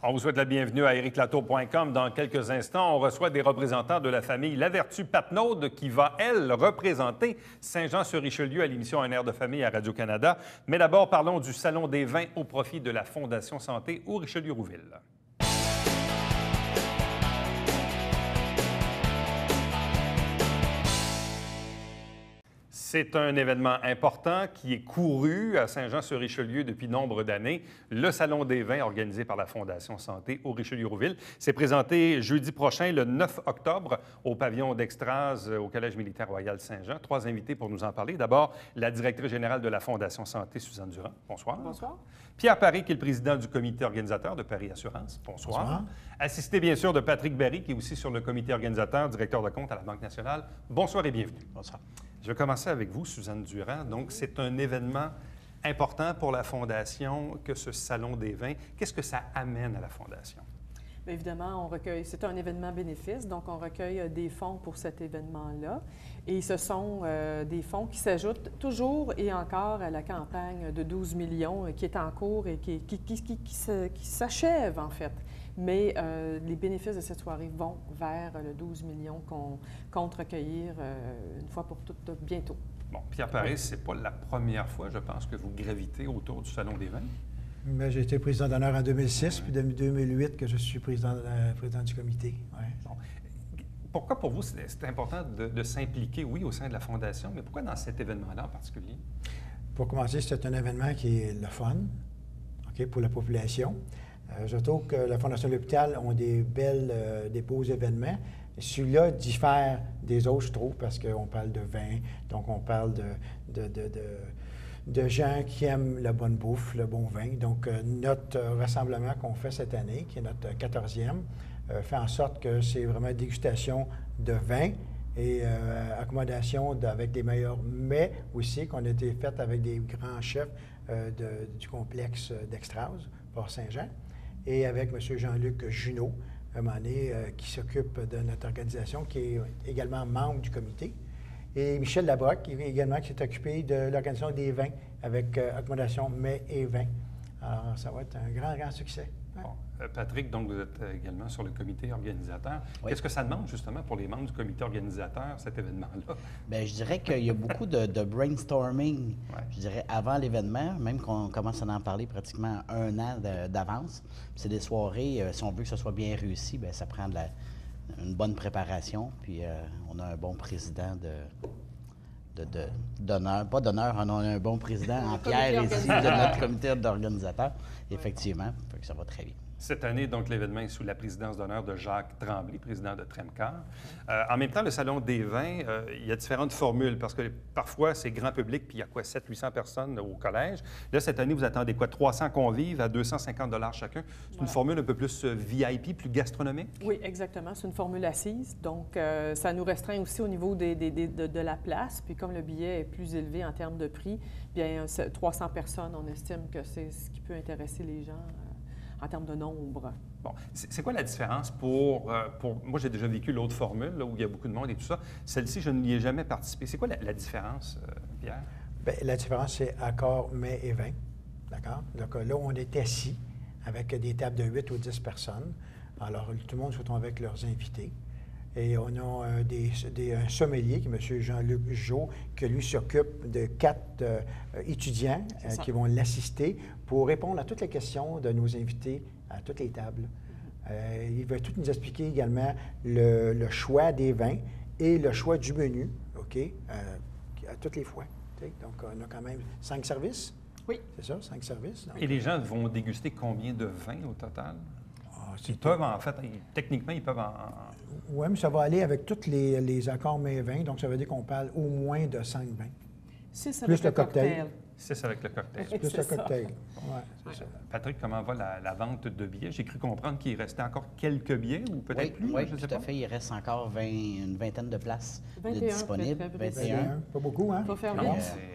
On vous souhaite la bienvenue à ericlatour.com. Dans quelques instants, on reçoit des représentants de la famille Lavertu-Patnaud qui va, elle, représenter Saint-Jean-sur-Richelieu à l'émission Un air de famille à Radio-Canada. Mais d'abord, parlons du Salon des vins au profit de la Fondation Santé au Richelieu-Rouville. C'est un événement important qui est couru à Saint-Jean-sur-Richelieu depuis nombre d'années. Le Salon des vins organisé par la Fondation Santé au Richelieu-Rouville s'est présenté jeudi prochain, le 9 octobre, au pavillon d'Extase au Collège militaire royal Saint-Jean. Trois invités pour nous en parler. D'abord, la directrice générale de la Fondation Santé, Suzanne Durand. Bonsoir. Bonsoir. Pierre Paré, qui est le président du comité organisateur de Paris Assurance. Bonsoir. Bonsoir. Assisté, bien sûr, de Patrick Berry, qui est aussi sur le comité organisateur, directeur de compte à la Banque nationale. Bonsoir et bienvenue. Bonsoir. Je vais commencer avec vous, Suzanne Durand. Donc, c'est un événement important pour la Fondation que ce Salon des vins. Qu'est-ce que ça amène à la Fondation? Bien évidemment, c'est un événement bénéfice, donc on recueille des fonds pour cet événement-là. Et ce sont des fonds qui s'ajoutent toujours et encore à la campagne de 12 millions qui est en cours et qui s'achève, en fait. Mais les bénéfices de cette soirée vont vers le 12 millions qu'on compte recueillir une fois pour toutes bientôt. Bon, Pierre Paré, c'est pas la première fois, je pense, que vous gravitez autour du Salon des vins. J'ai été président d'honneur en 2006, puis depuis 2008 que je suis président du comité. Ouais. Bon. Pourquoi pour vous c'est important de s'impliquer, oui, au sein de la Fondation, mais pourquoi dans cet événement-là en particulier? Pour commencer, c'est un événement qui est le fun, OK, pour la population. Je trouve que la Fondation de l'Hôpital ont des beaux événements. Celui-là diffère des autres, je trouve, parce qu'on parle de vin, donc on parle de gens qui aiment la bonne bouffe, le bon vin. Donc, notre rassemblement qu'on fait cette année, qui est notre 14e, fait en sorte que c'est vraiment dégustation de vin et accommodation avec des meilleurs mets aussi, qu'on a été fait avec des grands chefs du complexe d'Extase, Port-Saint-Jean, et avec M. Jean-Luc Junot, à un moment donné, qui s'occupe de notre organisation, qui est également membre du comité. Et Michel Labroque, également, qui s'est occupé de l'organisation des vins avec accommodation mets et vins. Alors, ça va être un grand succès. Ouais. Bon. Patrick, donc vous êtes également sur le comité organisateur. Oui. Qu'est-ce que ça demande, justement, pour les membres du comité organisateur, cet événement-là? Bien, je dirais qu'il y a beaucoup de brainstorming, ouais. Je dirais, avant l'événement, même qu'on commence à en parler pratiquement un an d'avance. C'est des soirées, si on veut que ce soit bien réussi, bien, ça prend une bonne préparation, puis on a un bon président d'honneur, pas d'honneur, on a un bon président en Pierre ici de notre comité d'organisateur, effectivement, fait que ça va très bien. Cette année, donc, l'événement est sous la présidence d'honneur de Jacques Tremblay, président de Tremcar. En même temps, le Salon des vins, il y a différentes formules, parce que parfois, c'est grand public, puis il y a quoi, 700-800 personnes au collège. Là, cette année, vous attendez quoi, 300 convives à 250 $ chacun? C'est une formule un peu plus VIP, plus gastronomique? Oui, exactement. C'est une formule assise. Donc, ça nous restreint aussi au niveau de la place. Puis, comme le billet est plus élevé en termes de prix, bien, 300 personnes, on estime que c'est ce qui peut intéresser les gens en termes de nombre. Bon. C'est quoi la différence pour... Moi, j'ai déjà vécu l'autre formule, là, où il y a beaucoup de monde et tout ça. Celle-ci, je n'y ai jamais participé. C'est quoi la différence, Pierre? Bien, la différence, c'est accord, mets et vin. D'accord? Donc là, on est assis avec des tables de 8 ou 10 personnes. Alors, tout le monde se retrouve avec leurs invités. Et on a un sommelier, qui est M. Jean-Luc Jot, qui lui s'occupe de 4 étudiants qui vont l'assister pour répondre à toutes les questions de nos invités à toutes les tables. Il va tout nous expliquer également le choix des vins et le choix du menu, OK, à toutes les fois. Okay? Donc, on a quand même 5 services. Oui. C'est ça, 5 services. Donc, et les gens vont déguster combien de vins au total? Ils peuvent, en fait, techniquement, ils peuvent en... Oui, mais ça va aller avec tous les accords mets et vins, donc ça veut dire qu'on parle au moins de 5 vins. 6 avec le cocktail. 6 avec le cocktail. Plus le cocktail. Ouais, c'est ça. Patrick, comment va la vente de billets? J'ai cru comprendre qu'il restait encore quelques billets ou peut-être plus. Oui, tout à fait. Il reste encore une vingtaine de places disponibles. 21. Pas beaucoup, hein?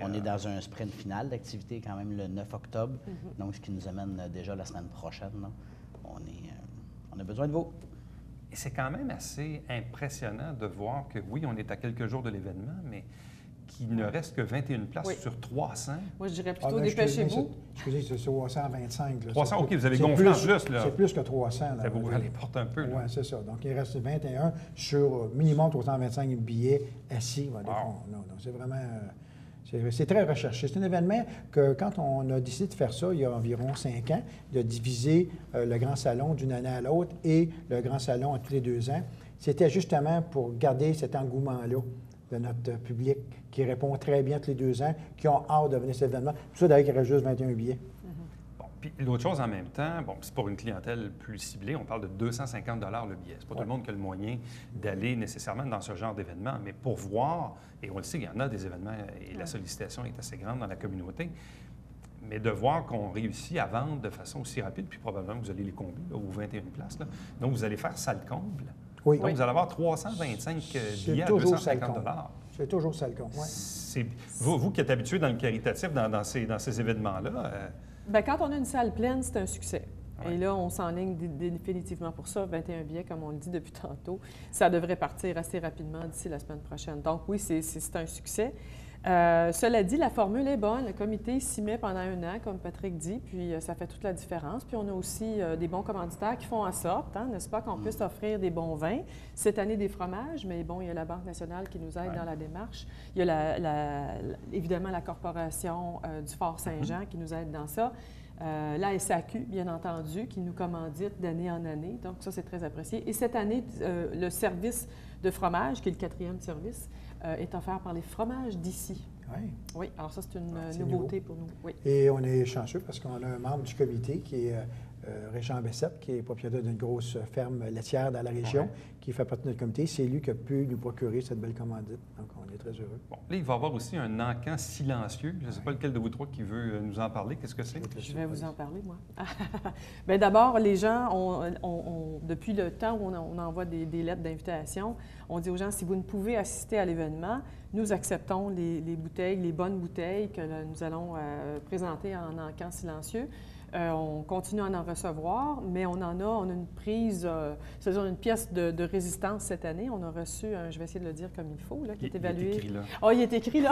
On est dans un sprint final d'activité quand même le 9 octobre, donc ce qui nous amène déjà la semaine prochaine. Là. On a besoin de vous. Et c'est quand même assez impressionnant de voir que, oui, on est à quelques jours de l'événement, mais qu'il ne reste que 21 places sur 300. Moi, je dirais plutôt dépêchez-vous. Excusez, c'est 325. Là. 300, OK, vous avez gonflé en plus. C'est plus que 300. Ça vous ouvre les portes un peu. Oui, c'est ça. Donc, il reste 21 sur minimum 325 billets assis. Wow. Non, c'est vraiment... C'est très recherché. C'est un événement que, quand on a décidé de faire ça, il y a environ 5 ans, de diviser le Grand Salon d'une année à l'autre et le Grand Salon à tous les 2 ans, c'était justement pour garder cet engouement-là de notre public qui répond très bien tous les 2 ans, qui ont hâte de venir à cet événement. Tout ça, d'ailleurs, il reste juste 21 billets. Bon, puis l'autre chose en même temps, bon, c'est pour une clientèle plus ciblée, on parle de 250 le billet. C'est pas tout le monde qui a le moyen d'aller nécessairement dans ce genre d'événement, mais pour voir, et on le sait, il y en a des événements et la sollicitation est assez grande dans la communauté, mais de voir qu'on réussit à vendre de façon aussi rapide, puis probablement vous allez les combler là, aux 21 places. Là. Donc, vous allez faire salle comble. Oui. Donc, vous allez avoir 325 billets à 250 $. C'est toujours salle comble, oui. Vous qui êtes habitué dans le caritatif, dans ces événements-là... Bien, quand on a une salle pleine, c'est un succès. Ouais. Et là, on s'enligne définitivement pour ça. 21 billets, comme on le dit depuis tantôt. Ça devrait partir assez rapidement d'ici la semaine prochaine. Donc oui, c'est un succès. Cela dit, la formule est bonne. Le comité s'y met pendant 1 an, comme Patrick dit, puis ça fait toute la différence. Puis on a aussi des bons commanditaires qui font en sorte, n'est-ce pas, qu'on puisse offrir des bons vins. Cette année, des fromages, mais bon, il y a la Banque nationale qui nous aide dans la démarche. Il y a évidemment la Corporation du Fort Saint-Jean qui nous aide dans ça. La SAQ, bien entendu, qui nous commandite d'année en année. Donc ça, c'est très apprécié. Et cette année, le service de fromage, qui est le 4e service, est offert par les fromages d'ici. Oui. Oui, alors ça, c'est une nouveauté pour nous. Oui. Et on est chanceux parce qu'on a un membre du comité qui est Régent Bessette, qui est propriétaire d'une grosse ferme laitière dans la région, qui fait partie de notre comité. C'est lui qui a pu nous procurer cette belle commandite. Donc, on est très heureux. Bon, là, il va y avoir aussi un encan silencieux. Je ne sais pas lequel de vous trois qui veut nous en parler. Qu'est-ce que c'est? Je vais vous en parler, moi. Bien, d'abord, les gens, depuis le temps où on envoie des lettres d'invitation, on dit aux gens, si vous ne pouvez assister à l'événement, nous acceptons les bouteilles, les bonnes bouteilles que nous allons présenter en encan silencieux. On continue à en recevoir, mais on a une prise, c'est-à-dire une pièce de résistance cette année. On a reçu, je vais essayer de le dire comme il faut, là, qui est évalué. Il est écrit là. Ah, il est écrit là.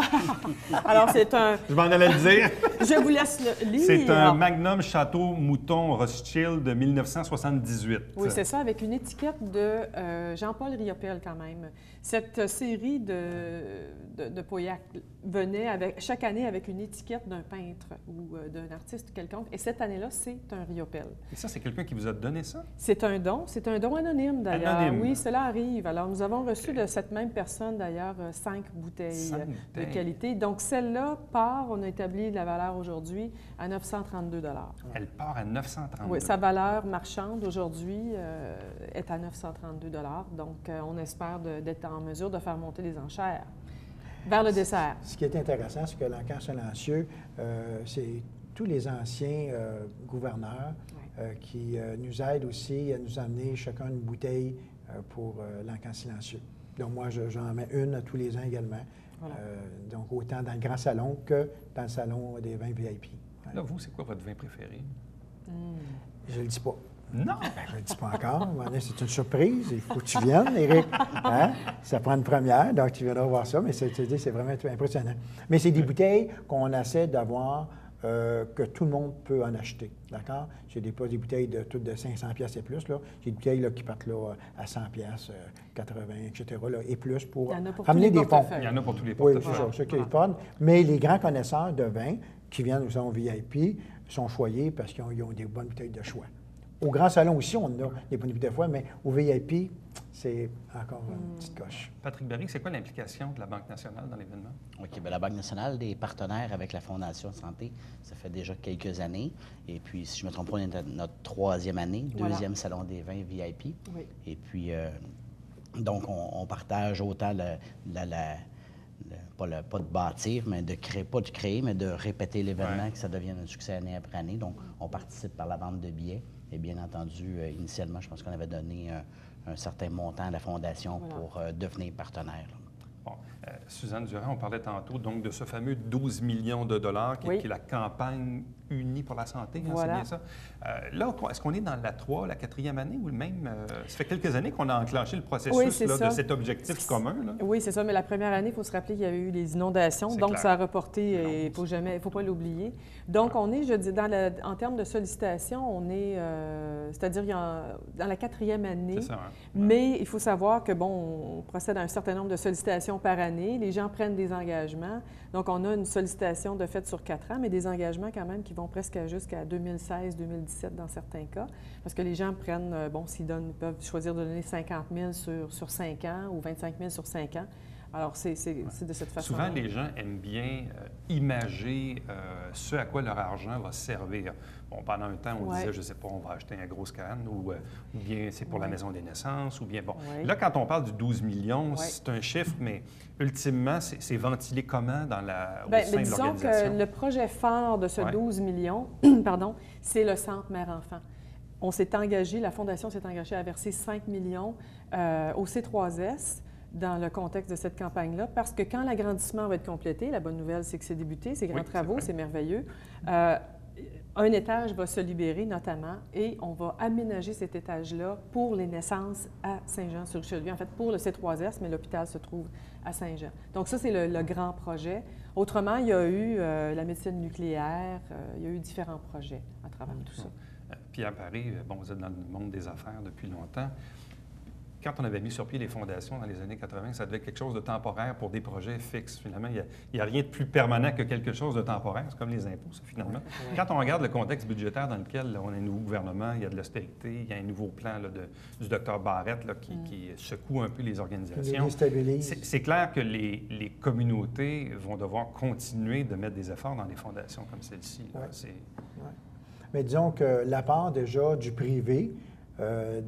Alors, c'est un... Je m'en allais le dire. Je vous laisse le lire. C'est un Magnum Château Mouton Rothschild de 1978. Oui, c'est ça, avec une étiquette de Jean-Paul Riopel quand même. Cette série de Pauillac venait chaque année avec une étiquette d'un peintre ou d'un artiste quelconque. Et cette année-là, c'est un Riopel. Et ça, c'est quelqu'un qui vous a donné ça? C'est un don anonyme d'ailleurs. Anonyme. Oui, cela arrive. Alors, nous avons reçu de cette même personne d'ailleurs 5 bouteilles de qualité. Donc, celle-là part, on a établi la valeur aujourd'hui à 932 $. Elle part à 932 $. Oui, sa valeur marchande aujourd'hui est à 932 $. Donc, on espère d'être en mesure de faire monter les enchères vers le dessert. Ce qui est intéressant, c'est que l'encan silencieux, c'est tous les anciens gouverneurs qui nous aident aussi à nous amener chacun une bouteille pour l'encan silencieux. Donc, moi, j'en mets une à tous les ans également. Voilà. Donc, autant dans le grand salon que dans le salon des vins VIP. Ouais. Là, vous, c'est quoi votre vin préféré? Je ne le dis pas. Non! Ben, je ne le dis pas encore. C'est une surprise. Il faut que tu viennes, Éric. Hein? Ça prend une première, donc tu viendras voir ça, mais c'est vraiment impressionnant. Mais c'est des bouteilles qu'on essaie d'avoir, que tout le monde peut en acheter. D'accord? J'ai pas des bouteilles toutes de 500 pièces et plus. J'ai des bouteilles là, qui partent là, à 100 pièces, 80, etc. Là, et plus pour ramener des fonds. Il y en a pour tous les Oui, portefeuilles. c'est ça qui est fun. Mais les grands connaisseurs de vin qui viennent au salon VIP sont choyés parce qu'ils ont des bonnes bouteilles de choix. Au grand salon aussi, on a des bonnes bouteilles de fois, mais au VIP, c'est encore une petite coche. Patrick Berry, c'est quoi l'implication de la Banque nationale dans l'événement? OK, bien, la Banque nationale est partenaire avec la Fondation Santé. Ça fait déjà quelques années. Et puis, si je ne me trompe pas, on est à notre 3e année, 2e Salon des vins VIP. Oui. Et puis, donc, on partage autant pas de bâtir, mais pas de créer, mais de répéter l'événement, que ça devienne un succès année après année. Donc, on participe par la vente de billets. Et bien entendu, initialement, je pense qu'on avait donné un certain montant à la Fondation pour devenir partenaire. Bon, Suzanne Durand, on parlait tantôt donc de ce fameux 12 millions de dollars qui est la campagne Unis pour la santé, hein, Voilà. c'est bien ça. Là, est-ce qu'on est dans la 3, la 4e année ou même... ça fait quelques années qu'on a enclenché le processus là, de cet objectif commun. Là. Oui, c'est ça, mais la première année, il faut se rappeler qu'il y avait eu les inondations, donc clair. ça a reporté, et il ne faut pas l'oublier. Donc, on est, je dis, en termes de sollicitation, on est, c'est-à-dire dans la 4e année, C'est ça, hein? Mais il faut savoir que, bon, on procède à un certain nombre de sollicitations par année, les gens prennent des engagements, donc on a une sollicitation de fait sur 4 ans, mais des engagements quand même qui vont presque jusqu'à 2016-2017 dans certains cas, parce que les gens prennent, bon, ils peuvent choisir de donner 50 000 sur 5 ans ou 25 000 sur 5 ans. Alors, c'est de cette façon. Souvent, les gens aiment bien imager ce à quoi leur argent va servir. Bon, pendant un temps, on disait, je ne sais pas, on va acheter un gros scan ou bien c'est pour la maison des naissances ou bien, bon. Là, quand on parle du 12 millions, c'est un chiffre, mais ultimement, c'est ventilé comment dans au sein de l'organisation? Disons que le projet phare de ce 12 millions, pardon, c'est le Centre Mère-Enfant. On s'est engagé, la Fondation s'est engagée à verser 5 millions au C3S dans le contexte de cette campagne-là, parce que quand l'agrandissement va être complété, la bonne nouvelle, c'est que c'est débuté, ces grands travaux, c'est merveilleux, un étage va se libérer notamment et on va aménager cet étage-là pour les naissances à Saint-Jean-sur-Richelieu. En fait, pour le C3S, mais l'hôpital se trouve à Saint-Jean. Donc ça, c'est le grand projet. Autrement, il y a eu la médecine nucléaire, il y a eu différents projets à travers tout ça. Pierre Paré, bon, vous êtes dans le monde des affaires depuis longtemps. Quand on avait mis sur pied les fondations dans les années 80, ça devait être quelque chose de temporaire pour des projets fixes. Finalement, il n'y a rien de plus permanent que quelque chose de temporaire. C'est comme les impôts, ça, finalement. Oui. Quand on regarde le contexte budgétaire dans lequel là, on a un nouveau gouvernement, il y a de l'austérité, il y a un nouveau plan là, du Dr Barrette là, qui secoue un peu les organisations. C'est clair que les communautés vont devoir continuer de mettre des efforts dans des fondations comme celle-ci. Oui. Mais disons que l'apport déjà du privé,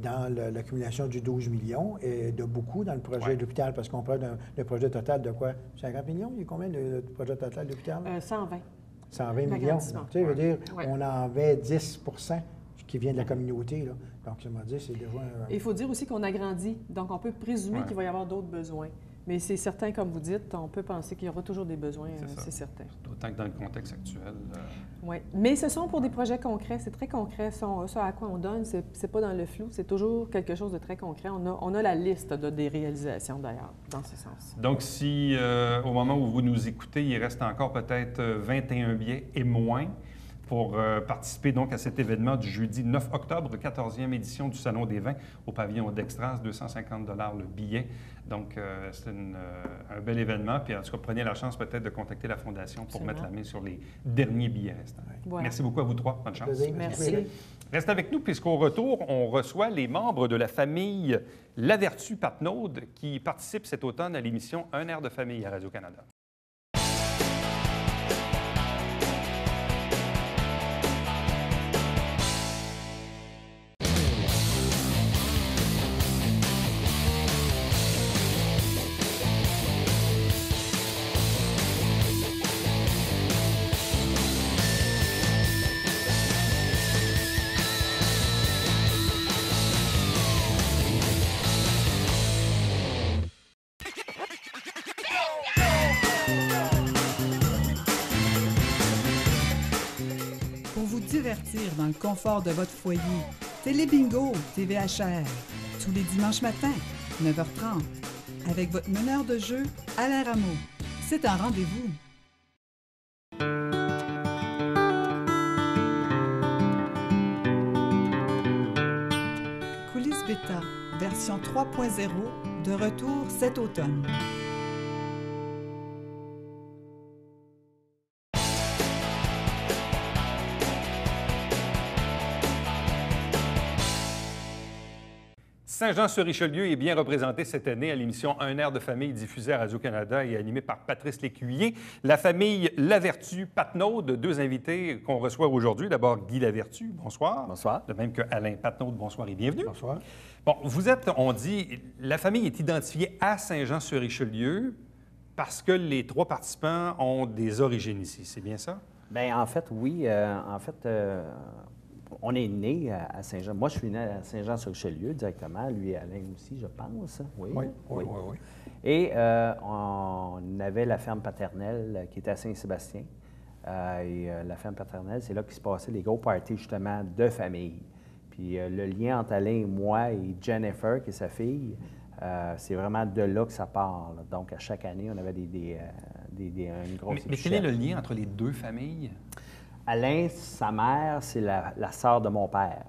dans l'accumulation du 12 millions et de beaucoup dans le projet d'hôpital, parce qu'on parle d'un projet total de quoi? 50 millions? Il y a combien de projet total d'hôpital? 120. 120 millions. Tu sais, veut dire, on en avait 10 qui vient de la communauté. Là. Donc, ça m'a dit, c'est déjà... Il faut dire aussi qu'on agrandit, donc on peut présumer qu'il va y avoir d'autres besoins. Mais c'est certain, comme vous dites, on peut penser qu'il y aura toujours des besoins, c'est certain. D'autant que dans le contexte actuel... Oui, mais ce sont pour des projets concrets, c'est très concret. Ça à quoi on donne, c'est pas dans le flou, c'est toujours quelque chose de très concret. On a la liste des réalisations, d'ailleurs, dans ce sens. Donc, si au moment où vous nous écoutez, il reste encore peut-être 21 billets et moins pour participer donc à cet événement du jeudi 9 octobre, 14e édition du Salon des vins au pavillon d'Extras, 250 $ le billet. Donc, c'est un bel événement. Puis, en tout cas, prenez la chance peut-être de contacter la Fondation pour mettre la main sur les derniers billets restants. Voilà. Merci beaucoup à vous trois. Bonne chance. Merci. Reste avec nous, puisqu'au retour, on reçoit les membres de la famille Lavertu-Patnaud qui participent cet automne à l'émission Un air de famille à Radio-Canada. Dans le confort de votre foyer. Télé-bingo, TVHR, tous les dimanches matins, 9h30, avec votre meneur de jeu, Alain Rameau. C'est un rendez-vous. Coulisses Bêta, version 3.0, de retour cet automne. Saint-Jean-sur-Richelieu est bien représenté cette année à l'émission Un air de famille diffusée à Radio-Canada et animée par Patrice Lécuyer. La famille Lavertu-Patnaud, deux invités qu'on reçoit aujourd'hui. D'abord, Guy Lavertu, bonsoir. Bonsoir. De même que Alain Patnaud, bonsoir et bienvenue. Bonsoir. Bon, vous êtes, on dit, la famille est identifiée à Saint-Jean-sur-Richelieu parce que les trois participants ont des origines ici. C'est bien ça? Bien, en fait, oui. On est né à Saint-Jean. Moi, je suis né à Saint-Jean-sur-Richelieu directement. Lui et Alain aussi, je pense. Oui. Et on avait la ferme paternelle qui était à Saint-Sébastien. et la ferme paternelle, c'est là qu'il se passait les gros parties, justement, de famille. Puis le lien entre Alain et moi et Jennifer, qui est sa fille, c'est vraiment de là que ça part, là. Donc, à chaque année, on avait une grosse Mais quel est le lien entre les deux familles? Alain, sa mère, c'est la sœur de mon père.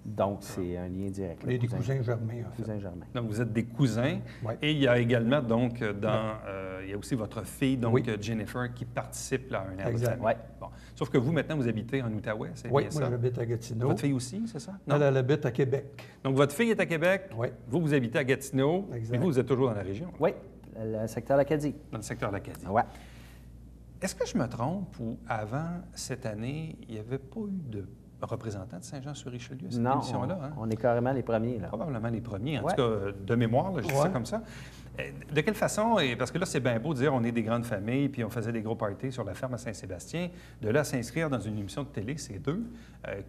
Donc, c'est un lien direct. On est des cousins germains, en fait. Cousins germains. Donc, vous êtes des cousins. Ouais. Et il y a également, donc, il y a aussi votre fille, donc Oui. Jennifer, qui participe là, à un air de Exact. famille. Ouais. Bon. Sauf que vous, maintenant, vous habitez en Outaouais, c'est Oui, bien moi, ça? j'habite à Gatineau. Votre fille aussi, c'est ça? Non? Elle habite à Québec. Donc, votre fille est à Québec. Oui. Vous, vous habitez à Gatineau. Exact. Mais vous êtes toujours dans la région, Oui, le secteur d'Acadie. dans le secteur de l'Acadie. Ouais. Est-ce que je me trompe ou avant cette année, il n'y avait pas eu de représentants de Saint-Jean-sur-Richelieu à cette Non, émission-là? Hein? on est carrément les premiers, là. Probablement les premiers, en Ouais. tout cas de mémoire, là, je dis ça Ouais. comme ça. De quelle façon, et parce que là, c'est bien beau de dire on est des grandes familles, puis on faisait des gros parties sur la ferme à Saint-Sébastien, de là à s'inscrire dans une émission de télé, c'est deux.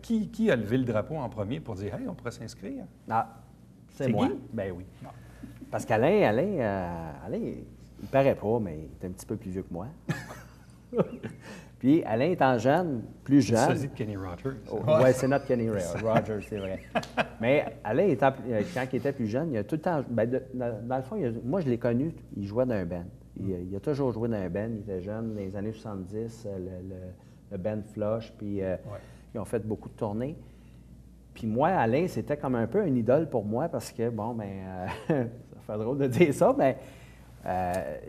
Qui a levé le drapeau en premier pour dire hey, on pourrait s'inscrire? Ah, c'est C'est moi. Guy? Ben oui. Parce qu'Alain, il paraît pas, mais il est un petit peu plus vieux que moi. Puis Alain étant jeune, plus C'est jeune. ça, de Kenny Rogers. Oui, c'est notre Kenny Rogers, c'est vrai. Mais Alain, quand il était plus jeune, il a tout le temps. Dans le fond, moi, je l'ai connu, il jouait dans un band. Il a toujours joué dans un band. Il était jeune, dans les années 70, le band Flush, puis ils ont fait beaucoup de tournées. Puis moi, Alain, c'était comme un peu une idole pour moi parce que, bon, ça fait drôle de dire ça, mais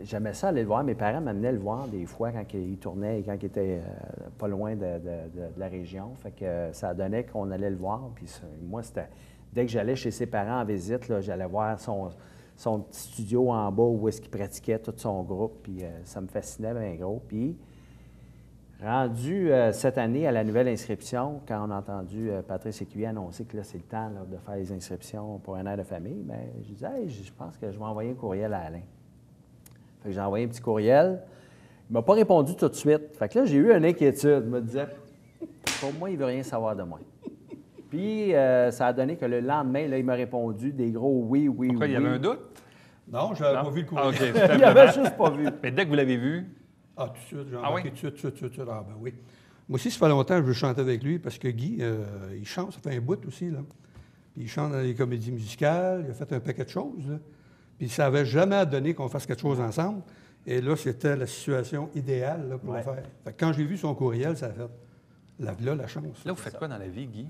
j'aimais ça aller le voir. Mes parents m'amenaient le voir des fois quand il tournait et quand il était pas loin de la région. Fait que ça donnait qu'on allait le voir. Puis moi, c'était dès que j'allais chez ses parents en visite, là, j'allais voir son petit studio en bas où est-ce qu'il pratiquait tout son groupe. Puis ça me fascinait bien gros. Puis rendu cette année à la nouvelle inscription, quand on a entendu Patrice Écuyer annoncer que là, c'est le temps là, de faire les inscriptions pour un air de famille, bien, je disais, hey, je pense que je vais envoyer un courriel à Alain. Fait que j'ai envoyé un petit courriel. Il ne m'a pas répondu tout de suite. Fait que là, j'ai eu une inquiétude. Il me disait, pour moi, il ne veut rien savoir de moi. Puis, ça a donné que le lendemain, là, il m'a répondu des gros oui, oui, Pourquoi, oui. il y avait un doute? Non, je n'avais Non? pas vu le Ah, courriel. OK, Il simplement. avait juste pas vu. Mais dès que vous l'avez vu, Ah, tout de suite, j'ai Ah embarqué oui? tout de suite. Ah, ben oui. Moi aussi, ça fait longtemps que je veux chanter avec lui parce que Guy, il chante, ça fait un bout aussi, là. Puis il chante dans les comédies musicales, il a fait un paquet de choses, là. Puis ça n'avait jamais donné qu'on fasse quelque chose ensemble. Et là, c'était la situation idéale là, pour le faire. Fait que quand j'ai vu son courriel, ça a fait la chance. là, vous faites quoi dans la vie, Guy?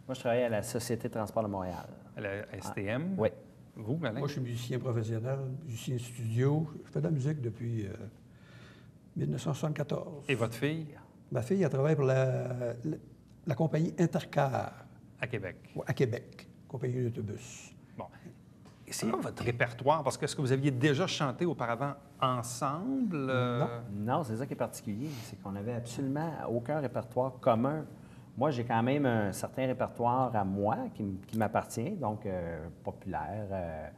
Moi, je travaille à la Société de transport de Montréal. À la STM? Oui. Vous, Alain? Moi, je suis musicien professionnel, musicien studio. Je fais de la musique depuis 1974. Et votre fille? Ma fille, elle travaille pour la compagnie Intercar À Québec. à Québec, compagnie d'autobus. Bon. Et c'est quoi votre répertoire? Parce que est-ce que vous aviez déjà chanté auparavant ensemble? Non, c'est ça qui est particulier. C'est qu'on n'avait absolument aucun répertoire commun. Moi, j'ai quand même un certain répertoire à moi qui m'appartient, donc populaire,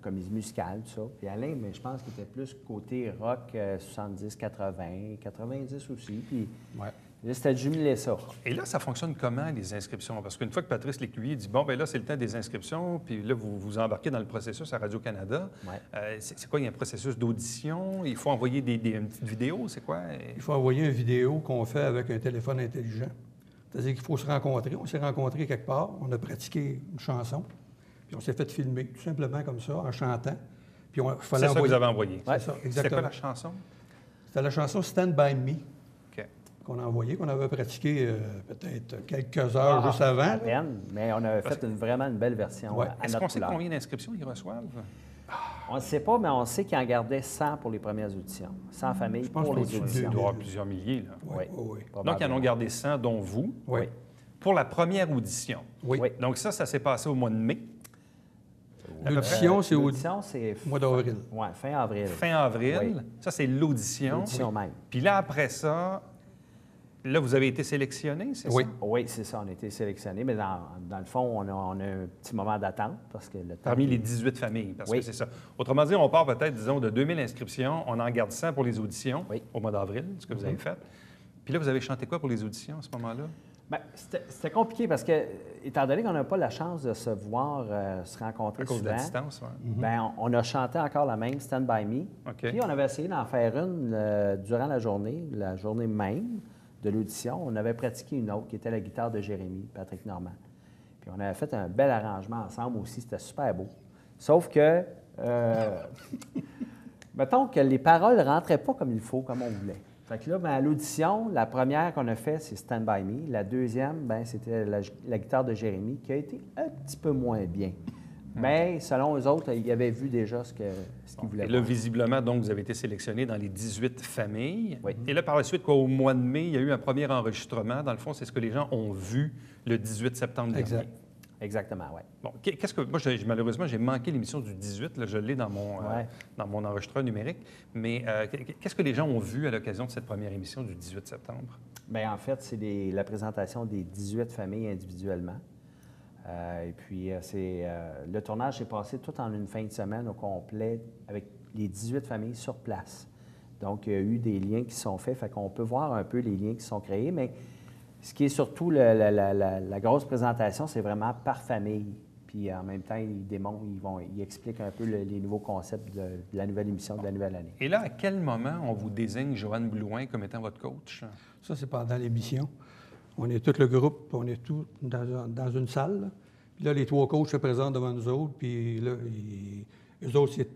comédie musicale, tout ça. Puis Alain, mais je pense qu'il était plus côté rock 70, 80, 90 aussi. Puis Ouais. là, c'était de jumeler ça. Et là, ça fonctionne comment, les inscriptions? Parce qu'une fois que Patrice Lécuyer dit, bon, bien là, c'est le temps des inscriptions, puis là, vous vous embarquez dans le processus à Radio-Canada. Ouais. C'est quoi? Il y a un processus d'audition? Il faut envoyer une petite vidéo? C'est quoi? Il faut envoyer une vidéo qu'on fait avec un téléphone intelligent. C'est-à-dire qu'il faut se rencontrer. On s'est rencontrés quelque part, on a pratiqué une chanson, puis on s'est fait filmer, tout simplement comme ça, en chantant. Puis il fallait C'est ça que envoyer. vous avez envoyé? C'est ça, C'était exactement. quoi la chanson? C'était la chanson Stand By Me OK. qu'on a envoyée, qu'on avait pratiqué peut-être quelques heures juste avant. À peine, mais on a fait vraiment une belle version Ouais. à Est-ce notre qu'on sait couleur. combien d'inscriptions ils reçoivent? On ne sait pas, mais on sait qu'il en gardait 100 pour les premières auditions. 100 familles Je pense pour que les c'est au-dessus Il auditions. doit y avoir plusieurs milliers, là. Oui, oui, oui. Donc, ils en ont gardé 100, dont vous, Oui. pour la première audition. Oui. Oui. Donc, ça s'est passé au mois de mai. L'audition, c'est au L'audition, c'est mois d'avril. ouais, fin avril. Fin avril. Oui. Ça, c'est l'audition. L'audition même. Puis là, après ça, là, vous avez été sélectionné, c'est Oui. ça? Oui, c'est ça, on a été sélectionnés, mais dans le fond, on a un petit moment d'attente parce que le temps Parmi qui- les 18 familles, parce Oui. que c'est ça. Autrement dit, on part peut-être, disons, de 2000 inscriptions, on en garde 100 pour les auditions Oui. au mois d'avril, ce que vous avez fait. Puis là, vous avez chanté quoi pour les auditions à ce moment-là? Bien, c'était compliqué parce que, étant donné qu'on n'a pas la chance de se voir, se rencontrer À cause de souvent, la distance, ouais. bien, on a chanté encore la même Stand By Me. OK. Puis on avait essayé d'en faire une durant la journée même de l'audition. On avait pratiqué une autre qui était la guitare de Jérémy, Patrick Normand. Puis on avait fait un bel arrangement ensemble aussi, c'était super beau. Sauf que, mettons que les paroles ne rentraient pas comme il faut, comme on voulait. Fait que là, bien, à l'audition, la première qu'on a fait, c'est Stand By Me. La deuxième, bien, c'était la guitare de Jérémy, qui a été un petit peu moins bien. Mais selon eux autres, ils avaient vu déjà ce qu'ils voulaient Et là, voir. visiblement, donc, vous avez été sélectionné dans les 18 familles. Oui. Et là, par la suite, quoi, au mois de mai, il y a eu un premier enregistrement. Dans le fond, c'est ce que les gens ont vu le 18 septembre dernier. Exact. Exactement, oui. Bon, qu'est-ce que... Moi, malheureusement, j'ai manqué l'émission du 18. Là, je l'ai dans mon enregistreur numérique. Mais qu'est-ce que les gens ont vu à l'occasion de cette première émission du 18 septembre? Bien, en fait, c'est la présentation des 18 familles individuellement. Et puis, le tournage s'est passé tout en une fin de semaine au complet avec les 18 familles sur place. Donc, il y a eu des liens qui sont faits, fait qu'on peut voir un peu les liens qui sont créés, mais ce qui est surtout la grosse présentation, c'est vraiment par famille. Puis, en même temps, ils expliquent un peu les nouveaux concepts de la nouvelle émission de la nouvelle année. Et là, à quel moment on vous désigne Joanne Blouin comme étant votre coach? Ça, c'est pendant l'émission. On est tout le groupe, on est tous dans une salle. Là. Puis là, les 3 coachs se présentent devant nous autres. Puis là, eux autres, c'est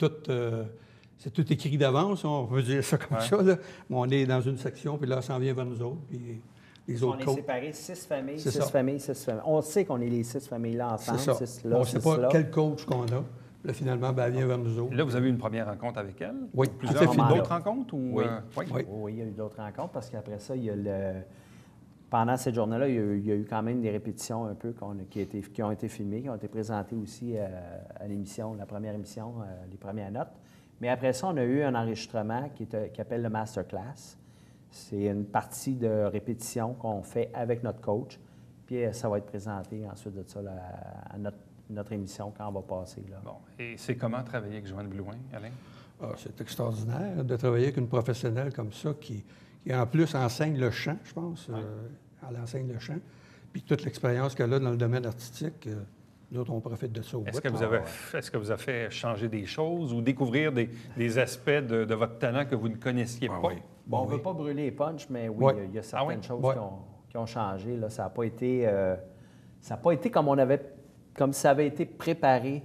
tout écrit d'avance, on peut dire ça comme ça. Là. Mais on est dans une section, puis là, ça s'en vient vers nous autres. Puis les autres on est coachs. séparés 6 familles, C'est 6 ça. familles, 6 familles. On sait qu'on est les 6 familles-là ensemble, C'est ça. 6 là, On ne sait 6 pas là. quel coach qu'on a. Là, finalement, ben, elle vient vers nous autres. Là, vous avez eu une première rencontre avec elle? Oui. Plusieurs Elle fait d'autres finir. rencontres? Ou, Oui. Oui. Oui, il y a eu d'autres rencontres parce qu'après ça, il y a pendant cette journée-là, il y a eu quand même des répétitions un peu qui ont été filmées, qui ont été présentées aussi à l'émission, la première émission, les premières notes. Mais après ça, on a eu un enregistrement qui appelle le Masterclass. C'est une partie de répétition qu'on fait avec notre coach. Puis ça va être présenté ensuite de ça à notre émission quand on va passer. Là. Bon. Et c'est comment travailler avec Joanne Blouin, Alain? Ah, c'est extraordinaire de travailler avec une professionnelle comme ça qui en plus enseigne le chant, je pense. Elle enseigne le chant. Puis toute l'expérience qu'elle a dans le domaine artistique, nous autres, on profite de ça au bout. Est-ce que vous avez fait changer des choses ou découvrir des aspects de votre talent que vous ne connaissiez pas? Oui. Bon, on ne Oui. veut pas brûler les punchs, mais oui, Oui. il y a certaines choses Oui. qui ont changé. Là. Ça n'a pas été comme ça avait été préparé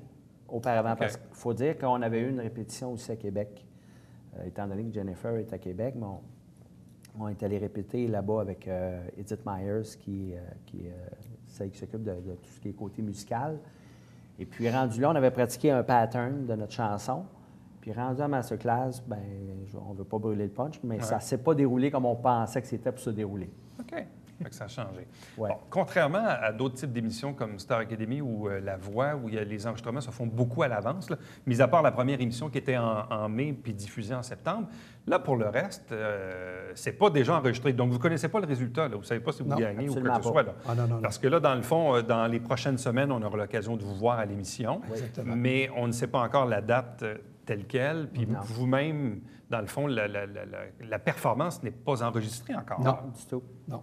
auparavant. OK. Parce qu'il faut dire qu'on avait eu une répétition aussi à Québec. Étant donné que Jennifer est à Québec, mais on est allé répéter là-bas avec Edith Myers, celle qui s'occupe de tout ce qui est côté musical. Et puis, rendu là, on avait pratiqué un pattern de notre chanson. Puis, rendu à Masterclass, bien, on ne veut pas brûler le punch, mais ça ne s'est pas déroulé comme on pensait que c'était pour se dérouler. OK. Fait que ça a changé. Ouais. Bon, contrairement à d'autres types d'émissions comme Star Academy ou La Voix, où les enregistrements se font beaucoup à l'avance, là, mis à part la première émission qui était en mai puis diffusée en septembre, là, pour le reste, c'est pas déjà enregistré. Donc, vous ne connaissez pas le résultat. Là. Vous ne savez pas si vous Non, gagnez ou quoi absolument que ce pas. soit. Là. Ah, non. Parce que là, dans le fond, dans les prochaines semaines, on aura l'occasion de vous voir à l'émission. Exactement. Mais on ne sait pas encore la date telle quelle. Puis Non. vous-même, dans le fond, la performance n'est pas enregistrée encore. Non. Du tout. Non.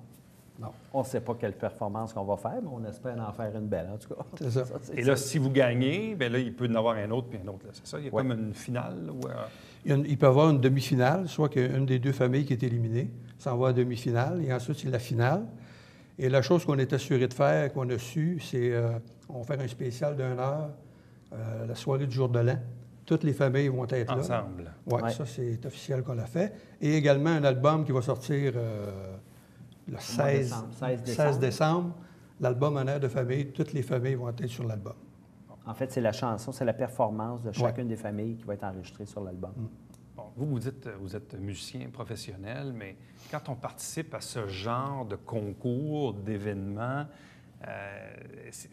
On ne sait pas quelle performance qu'on va faire, mais on espère en faire une belle, en tout cas. C'est ça. Et là, si vous gagnez, bien là, il peut y en avoir un autre puis un autre. Là. C'est ça? Il y a Ouais. comme une finale? Là, où, Il peut y avoir une demi-finale, soit qu'une des 2 familles qui est éliminée s'en va à demi-finale, et ensuite, c'est la finale. Et la chose qu'on est assuré de faire, qu'on a su, c'est on va faire un spécial d'1 heure, la soirée du jour de l'an. Toutes les familles vont être là. ensemble. Oui, Ouais. ça, c'est officiel qu'on l'a fait. Et également un album qui va sortir le 16 décembre. L'album En air de famille, toutes les familles vont être sur l'album. En fait, c'est la chanson, c'est la performance de chacune des familles qui va être enregistrée sur l'album. Bon, vous dites vous êtes musicien professionnel, mais quand on participe à ce genre de concours, d'événements,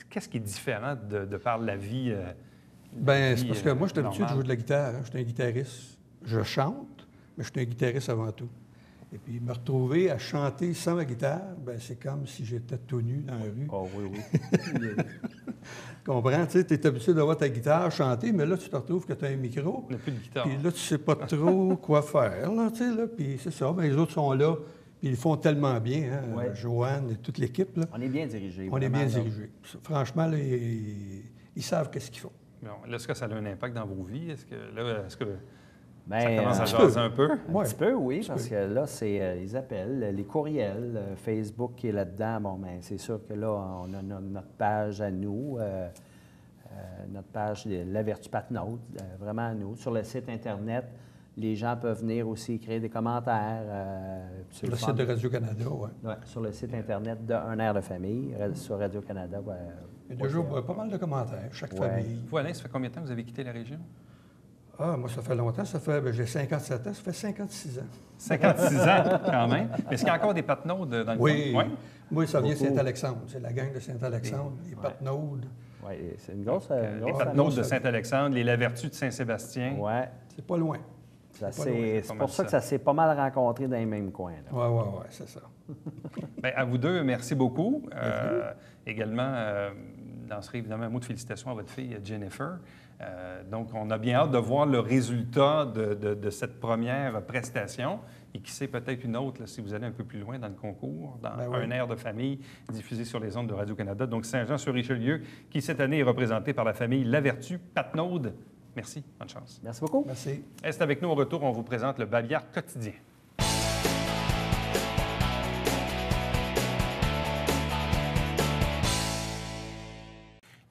qu'est-ce qui est différent de par la vie? Bien, c'est parce que moi, je suis habitué de normale? jouer de la guitare. Je suis un guitariste. Je chante, mais je suis un guitariste avant tout. Et puis, me retrouver à chanter sans ma guitare, bien, c'est comme si j'étais tout nu dans la rue. Oh oui. Comprends? Tu sais, tu es habitué d'avoir ta guitare, chanter, mais là, tu te retrouves que tu as un micro. On n'a plus de guitare. Puis là, tu sais pas trop quoi faire, là, tu sais, là. Puis c'est ça, bien, les autres sont là, Puis ils font tellement bien, hein, Ouais. Joanne et toute l'équipe. Là. On est bien dirigés. On est bien vraiment, là. dirigés. Franchement, là, ils savent qu'est-ce qu'ils font. Bon, là, est-ce que ça a un impact dans vos vies? Est-ce que ça Ben, commence à un petit jaser peu. un peu? Un Ouais. petit peu, oui, petit parce peu. que là, c'est les appels, les courriels, Facebook qui est là-dedans. Bon, bien, c'est sûr que là, on a notre page à nous, notre page de La Vertu Patnaud, vraiment à nous. Sur le site Internet, les gens peuvent venir aussi écrire des commentaires. Sur le site de Radio-Canada, oui. Ouais, sur le site Internet de Un air de famille, sur Radio-Canada. Il y a toujours pas mal de commentaires, chaque Ouais. famille. Vous, Alain, ça fait combien de temps que vous avez quitté la région? Ah, moi, ça fait longtemps. J'ai 57 ans, ça fait 56 ans. 56 ans, quand même. Mais est-ce qu'il y a encore des Patnaud dans le Oui. coin? Oui. Moi, ça vient de Beaucoup. Saint-Alexandre. C'est la gang de Saint-Alexandre, les Patnaud. Oui, c'est une grosse. Les Patnaud de Saint-Alexandre, les Lavertu de Saint-Sébastien. Oui, C'est pas loin. c'est pas mal pour ça que ça s'est pas mal rencontré dans les mêmes coins. là. Oui, c'est ça. Bien, à vous deux, merci beaucoup. Également, lancerai évidemment un mot de félicitations à votre fille Jennifer. Donc, on a bien hâte de voir le résultat de cette première prestation et qui sait peut-être une autre là, si vous allez un peu plus loin dans le concours, dans Ben oui. Un air de famille diffusé sur les ondes de Radio-Canada. Donc, Saint-Jean-sur-Richelieu, qui cette année est représenté par la famille Lavertu Patnaud. Merci, bonne chance. Merci beaucoup. Merci. Reste avec nous au retour, on vous présente le Babillard quotidien.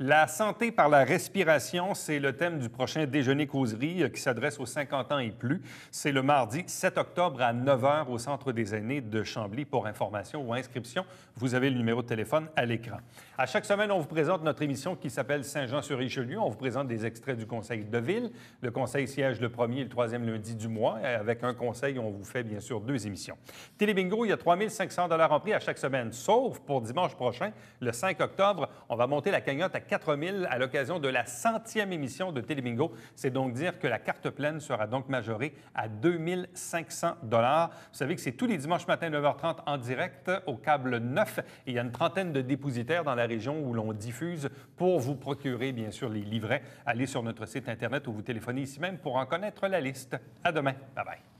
La santé par la respiration, c'est le thème du prochain déjeuner-causerie qui s'adresse aux 50 ans et plus. C'est le mardi 7 octobre à 9 h au Centre des aînés de Chambly. Pour information ou inscription, vous avez le numéro de téléphone à l'écran. À chaque semaine, on vous présente notre émission qui s'appelle Saint-Jean-sur-Richelieu. On vous présente des extraits du conseil de ville. Le conseil siège le premier et le troisième lundi du mois. Avec un conseil, on vous fait bien sûr 2 émissions. Télébingo, il y a 3 500 $ en prix à chaque semaine, sauf pour dimanche prochain, le 5 octobre. On va monter la cagnotte à 4 000 à l'occasion de la 100e émission de Télébingo. C'est donc dire que la carte pleine sera donc majorée à 2 500 $. Vous savez que c'est tous les dimanches matin 9h30 en direct au câble 9. Et il y a une trentaine de dépositaires dans la région où l'on diffuse pour vous procurer, bien sûr, les livrets. Allez sur notre site Internet ou vous téléphonez ici même pour en connaître la liste. À demain. Bye-bye.